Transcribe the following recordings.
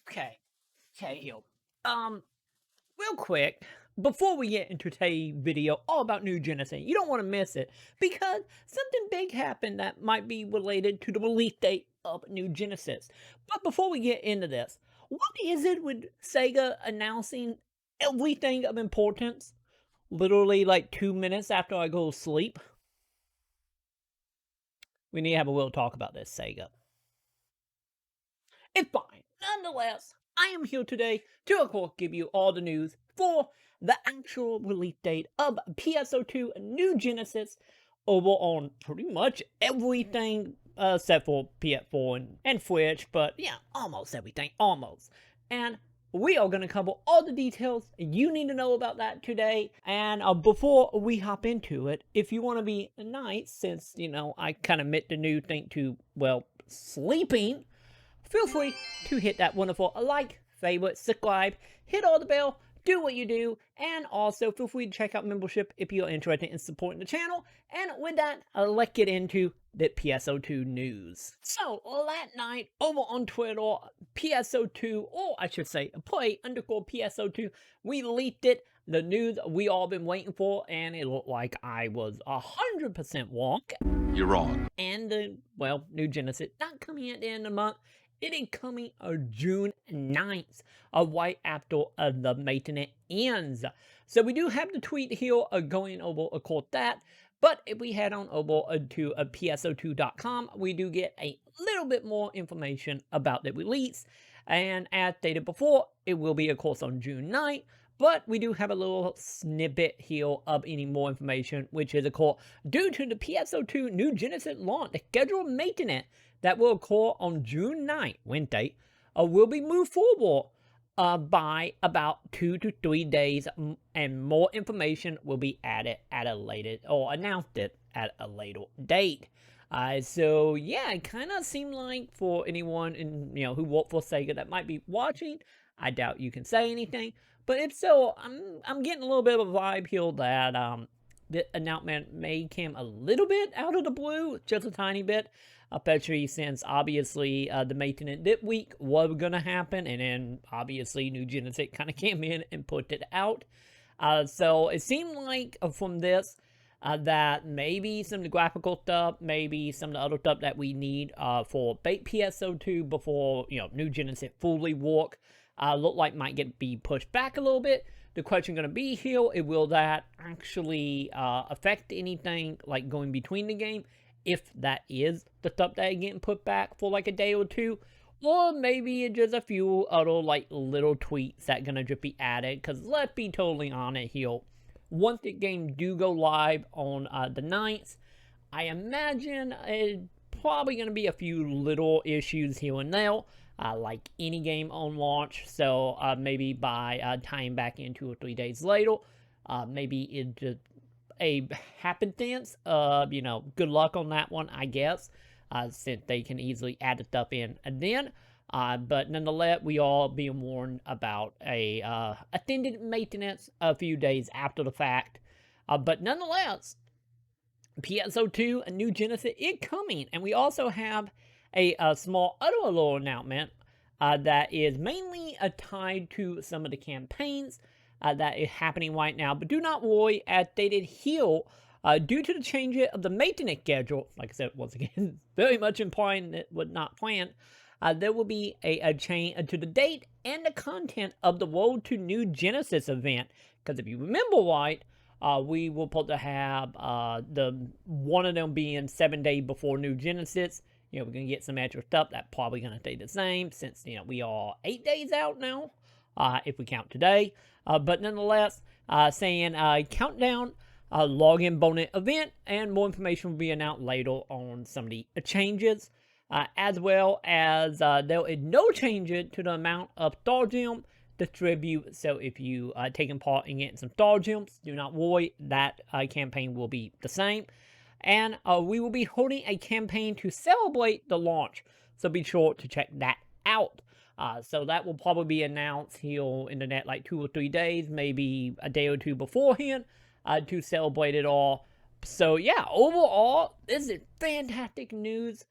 Okay. Okay, yo. Real quick, before we get into today's video all about New Genesis, you don't want to miss it because something big happened that might be related to the release date of New Genesis. But before we get into this, what is it with Sega announcing everything of importance literally like 2 minutes after I go to sleep? We need to have a little talk about this, Sega. It's fine. Nonetheless, I am here today to, of course, give you all the news for the actual release date of PSO2 New Genesis over on pretty much everything except for PS4 and Switch, but yeah, almost everything, almost. And we are going to cover all the details you need to know about that today. And before we hop into it, if you want to be nice, since, I kind of admit the new thing to, well, sleeping, feel free to hit that wonderful like, favorite, subscribe, hit all the bell, do what you do, and also feel free to check out membership if you're interested in supporting the channel. And with that, let's get into the PSO2 news. So, last night, over on Twitter, PSO2, or I should say, play_PSO2, we leaked it, the news we all been waiting for, and it looked like I was 100% wrong. You're wrong. And, well, New Genesis, not coming at the end of the month. It is coming June 9th, right after the maintenance ends. So we do have the tweet here going over, of course, that. But if we head on over to PSO2.com, we do get a little bit more information about the release. And as stated before, it will be, of course, on June 9th. But we do have a little snippet here of any more information, which is, of course, due to the PSO2 New Genesis launch, the scheduled maintenance that will occur on June 9th, Wednesday, will be moved forward by about 2 to 3 days, and more information will be added at a later, or announced it at a later date. So yeah, it kind of seemed like for anyone who worked for Sega that might be watching, I doubt you can say anything. But if so, I'm getting a little bit of a vibe here that the announcement may came a little bit out of the blue, just a tiny bit, especially since obviously the maintenance this week was gonna happen, and then obviously New Genesis kind of came in and put it out. So it seemed like from this that maybe some of the graphical stuff, maybe some of the other stuff that we need for PSO2 before New Genesis fully work, look like might be pushed back a little bit. The question going to be here, will that actually affect anything like going between the game, if that is the stuff that is getting put back for like a day or two, or maybe just a few other like little tweaks that going to just be added. Because let's be totally honest here, once the game do go live on the 9th, I imagine it's probably going to be a few little issues here and there, like any game on launch. So maybe by tying back in 2 or 3 days later, maybe it's just a happenstance. Good luck on that one, I guess, since they can easily add the stuff in and then. But nonetheless, we all being warned about a extended maintenance a few days after the fact. But nonetheless, PSO2 New Genesis is coming, and we also have a small other little announcement that is mainly tied to some of the campaigns that is happening right now. But do not worry, as stated here, due to the change of the maintenance schedule, like I said, once again, very much implying that it was not planned, there will be a change to the date and the content of the Road to New Genesis event. Because if you remember right, we were supposed to have one of them being 7 days before New Genesis. We're going to get some extra stuff that's probably going to stay the same since, we are 8 days out now, if we count today. But nonetheless, saying countdown, login bonus event, and more information will be announced later on some of the changes, as well as there is no changes to the amount of Star Gem distribute. So if you taking part in getting some Star Gems, do not worry, that campaign will be the same. And we will be holding a campaign to celebrate the launch, so be sure to check that out. So that will probably be announced here in the next like 2 or 3 days, maybe a day or two beforehand, to celebrate it all. So yeah, overall, this is fantastic news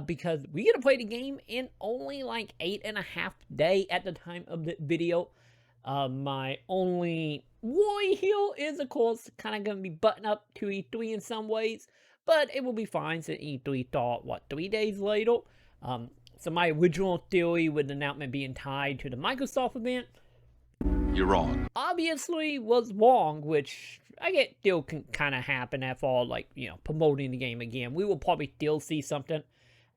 because we get to play the game in only like 8.5 days at the time of the video. My only worry here is, of course, kind of going to be button up to E3 in some ways, but it will be fine since E3 thought, what, 3 days later? So my original theory with the announcement being tied to the Microsoft event, you're wrong. Obviously was wrong, which I get still can kind of happen after all, like, promoting the game again. We will probably still see something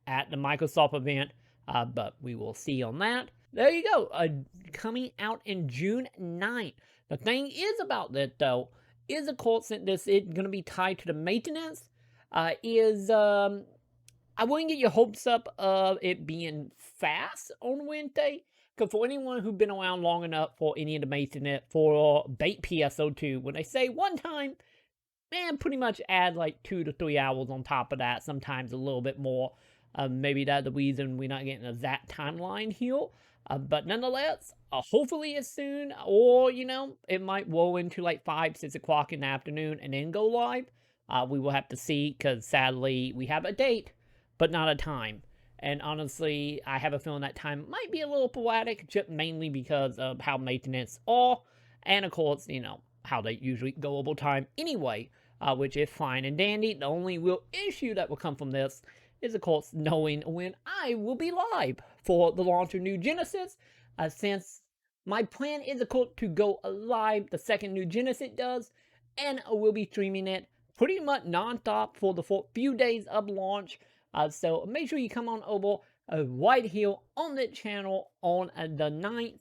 at the Microsoft event, but we will see on that. There you go, coming out in June 9th. The thing is about that, though, is of course, since this is going to be tied to the maintenance, I wouldn't get your hopes up of it being fast on Wednesday, because for anyone who's been around long enough for any of the maintenance for bait PSO2, when they say one time, man, pretty much add like 2 to 3 hours on top of that, sometimes a little bit more. Maybe that's the reason we're not getting a that timeline here. But nonetheless, hopefully it's soon, or, it might roll into like 5, 6 o'clock in the afternoon and then go live. We will have to see, because sadly, we have a date, but not a time. And honestly, I have a feeling that time might be a little sporadic, just mainly because of how maintenance are, and of course, how they usually go over time anyway, which is fine and dandy. The only real issue that will come from this is, of course, knowing when I will be live for the launch of New Genesis, since my plan is, of course, to go live the second New Genesis does, and I will be streaming it pretty much non-stop for the few days of launch. So make sure you come on over right here on the channel on the 9th.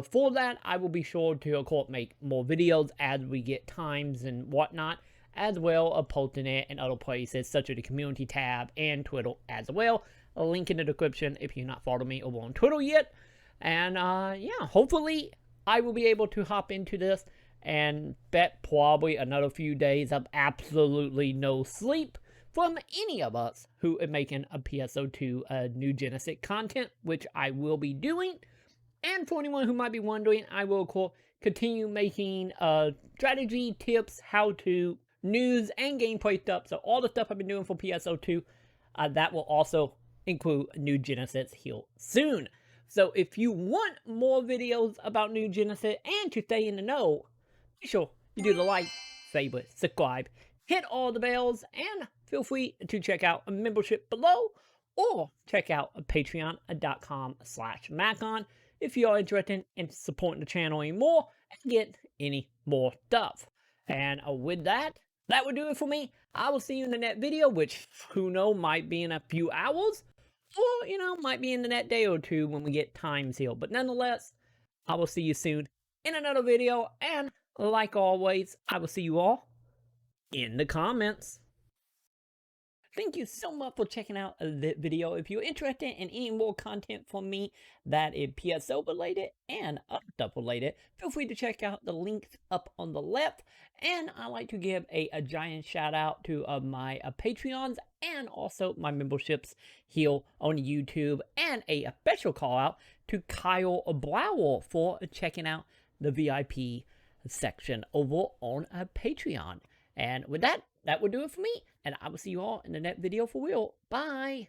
For that, I will be sure to, of course, make more videos as we get times and whatnot, as well as posting it in other places, such as the community tab and Twitter as well. A link in the description if you're not following me over on Twitter yet. And yeah, hopefully I will be able to hop into this and bet probably another few days of absolutely no sleep from any of us who are making a PSO2 New Genesis content, which I will be doing. And for anyone who might be wondering, I will, of course, continue making strategy, tips, how-to, news, and gameplay stuff. So all the stuff I've been doing for PSO2, that will also include New Genesis here soon. So if you want more videos about New Genesis and to stay in the know, be sure you do the like, favorite, subscribe, hit all the bells, and feel free to check out a membership below, or check out patreon.com/Maconn if you are interested in supporting the channel anymore and get any more stuff. And with that, that would do it for me. I will see you in the next video, which, who knows, might be in a few hours, or, might be in the next day or two when we get times here. But nonetheless, I will see you soon in another video, and like always, I will see you all in the comments. Thank you so much for checking out this video. If you're interested in any more content from me that is PSO related and other stuff related, feel free to check out the links up on the left. And I like to give a giant shout out to my Patreons and also my memberships here on YouTube, and a special call out to Kyle Blower for checking out the VIP section over on Patreon. And with that, that will do it for me, and I will see you all in the next video for real. Bye!